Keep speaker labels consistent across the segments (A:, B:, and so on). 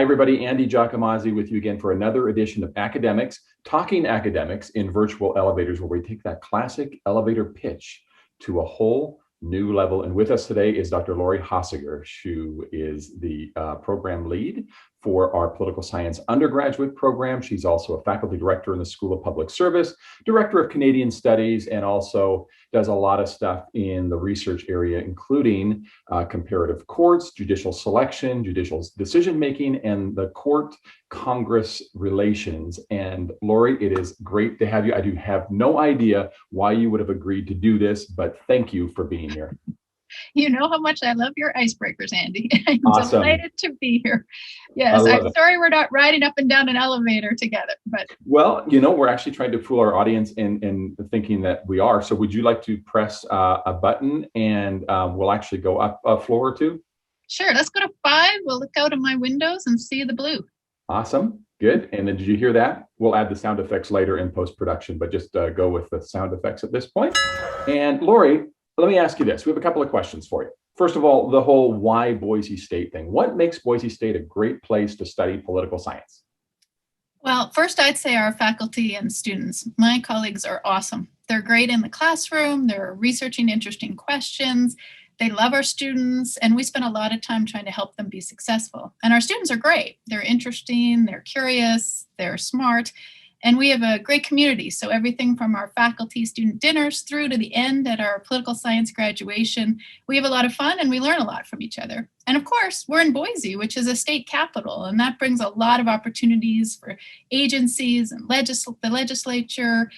A: Hi, everybody. Andy Giacomazzi with you again for another edition of Academics, Talking Academics in Virtual Elevators, where we take that classic elevator pitch to a whole new level. And with us today is Dr. Lori Hausegger, who is the program lead for our political science undergraduate program. She's also a faculty director in the School of Public Service, director of Canadian Studies, and also does a lot of stuff in the research area, including comparative courts, judicial selection, judicial decision-making, and the court-Congress relations. And Lori, it is great to have you. I do have no idea why you would have agreed to do this, but thank you for being here.
B: You know how much I love your icebreakers, Andy. I'm
A: Awesome.
B: delighted to be here. Yes, I'm sorry we're not riding up and down an elevator together, but
A: well, we're actually trying to fool our audience in thinking that we are. So would you like to press a button and we'll actually go up a floor or two?
B: Sure, let's go to 5. We'll look out of my windows and see the blue.
A: Awesome. Good. And then did you hear that? We'll add the sound effects later in post-production, but just go with the sound effects at this point. And Lori, let me ask you this. We have a couple of questions for you. First of all, the whole why Boise State thing. What makes Boise State a great place to study political science?
B: Well, first I'd say our faculty and students. My colleagues are awesome. They're great in the classroom. They're researching interesting questions. They love our students, and we spend a lot of time trying to help them be successful. And our students are great. They're interesting, they're curious, they're smart. And we have a great community. So everything from our faculty student dinners through to the end at our political science graduation, we have a lot of fun and we learn a lot from each other. And of course, we're in Boise, which is a state capital, and that brings a lot of opportunities for agencies and the legislature,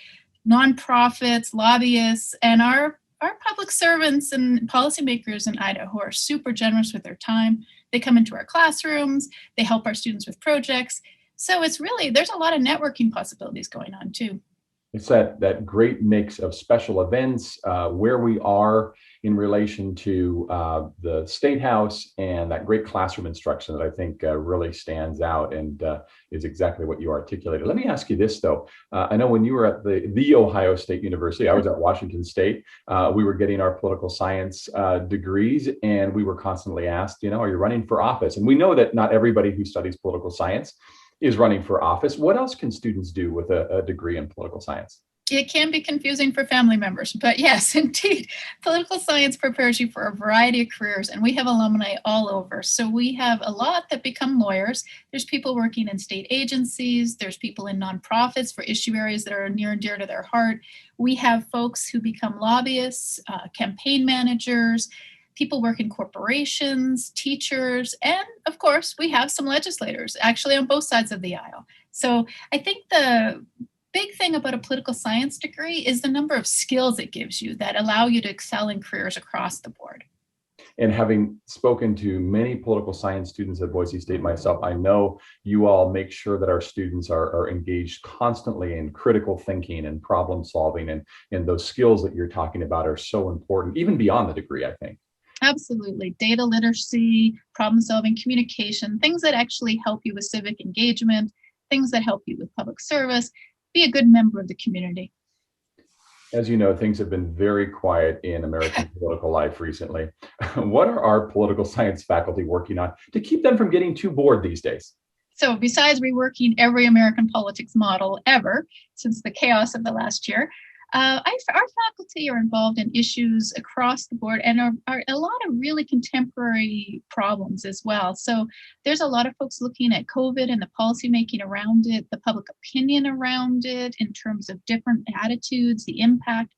B: nonprofits, lobbyists, and our public servants and policymakers in Idaho are super generous with their time. They come into our classrooms, they help our students with projects. So it's really, there's a lot of networking possibilities going on too.
A: It's that great mix of special events, where we are in relation to the State House, and that great classroom instruction that I think really stands out and is exactly what you articulated. Let me ask you this, though. I know when you were at the Ohio State University, I was at Washington State, we were getting our political science degrees, and we were constantly asked, are you running for office? And we know that not everybody who studies political science is running for office. What else can students do with a degree in political science?
B: It can be confusing for family members, but yes, indeed, political science prepares you for a variety of careers, and we have alumni all over. So we have a lot that become lawyers. There's people working in state agencies. There's people in nonprofits for issue areas that are near and dear to their heart. We have folks who become lobbyists, campaign managers, people work in corporations, teachers, and of course, we have some legislators actually on both sides of the aisle. So I think the big thing about a political science degree is the number of skills it gives you that allow you to excel in careers across the board.
A: And having spoken to many political science students at Boise State myself, I know you all make sure that our students are engaged constantly in critical thinking and problem solving, and those skills that you're talking about are so important, even beyond the degree, I think.
B: Absolutely. Data literacy, problem solving, communication, things that actually help you with civic engagement, things that help you with public service, be a good member of the community.
A: As you know, things have been very quiet in American political life recently. What are our political science faculty working on to keep them from getting too bored these days?
B: So besides reworking every American politics model ever since the chaos of the last year, our faculty are involved in issues across the board and are a lot of really contemporary problems as well. So there's a lot of folks looking at COVID and the policymaking around it, the public opinion around it in terms of different attitudes, the impact,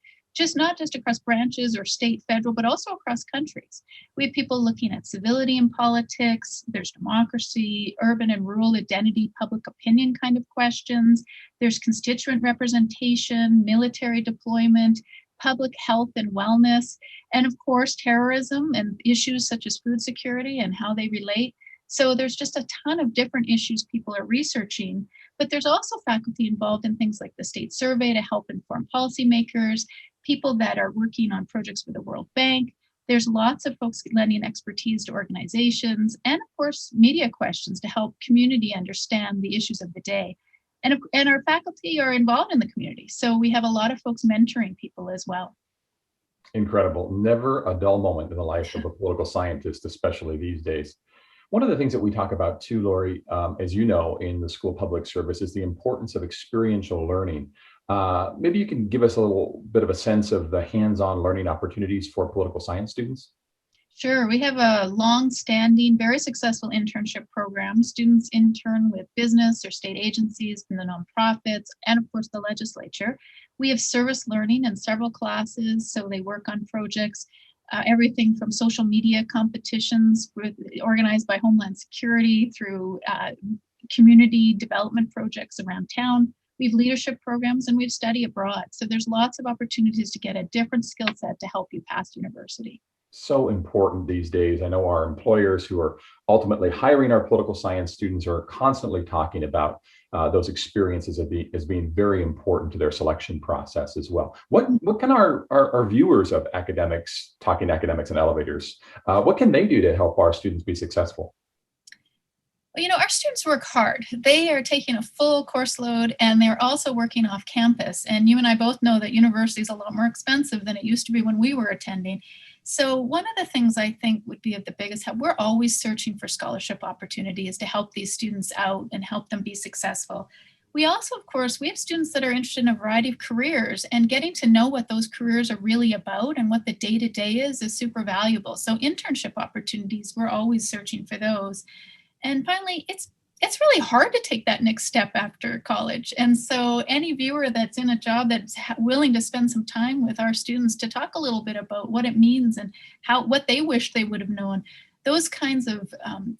B: not just across branches or state, federal, but also across countries. We have people looking at civility in politics, there's democracy, urban and rural identity, public opinion kind of questions. There's constituent representation, military deployment, public health and wellness, and of course, terrorism and issues such as food security and how they relate. So there's just a ton of different issues people are researching, but there's also faculty involved in things like the state survey to help inform policymakers, people that are working on projects for the World Bank. There's lots of folks lending expertise to organizations, and of course, media questions to help community understand the issues of the day. And our faculty are involved in the community. So we have a lot of folks mentoring people as well.
A: Incredible. Never a dull moment in the life of a political scientist, especially these days. One of the things that we talk about too, Lori, as you know, in the school public service is the importance of experiential learning. Maybe you can give us a little bit of a sense of the hands-on learning opportunities for political science students.
B: Sure. We have a long-standing, very successful internship program. Students intern with business or state agencies and the nonprofits, and of course the legislature. We have service learning in several classes, so they work on projects, everything from social media competitions organized by Homeland Security through community development projects around town. We have leadership programs and we have study abroad. So there's lots of opportunities to get a different skill set to help you pass university.
A: So important these days. I know our employers who are ultimately hiring our political science students are constantly talking about those experiences as being very important to their selection process as well. What can our viewers of academics, talking academics and elevators, what can they do to help our students be successful?
B: Well, our students work hard. They are taking a full course load and they're also working off campus. And you and I both know that university is a lot more expensive than it used to be when we were attending. So one of the things I think would be of the biggest help, we're always searching for scholarship opportunities to help these students out and help them be successful. We also, of course, we have students that are interested in a variety of careers, and getting to know what those careers are really about and what the day-to-day is super valuable. So internship opportunities, we're always searching for those. And finally, it's really hard to take that next step after college. And so any viewer that's in a job that's willing to spend some time with our students to talk a little bit about what it means and what they wish they would have known, those kinds of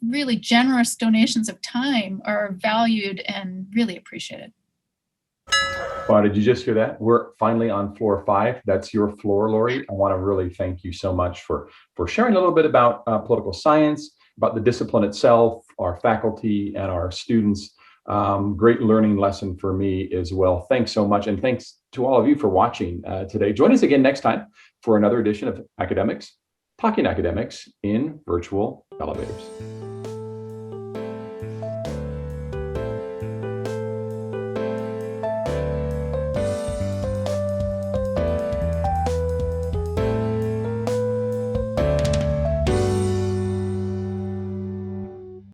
B: really generous donations of time are valued and really appreciated.
A: Well, did you just hear that? We're finally on floor 5. That's your floor, Lori. I want to really thank you so much for sharing a little bit about political science, about the discipline itself, our faculty and our students. Great learning lesson for me as well. Thanks so much. And thanks to all of you for watching today. Join us again next time for another edition of Academics, Talking Academics in Virtual Elevators.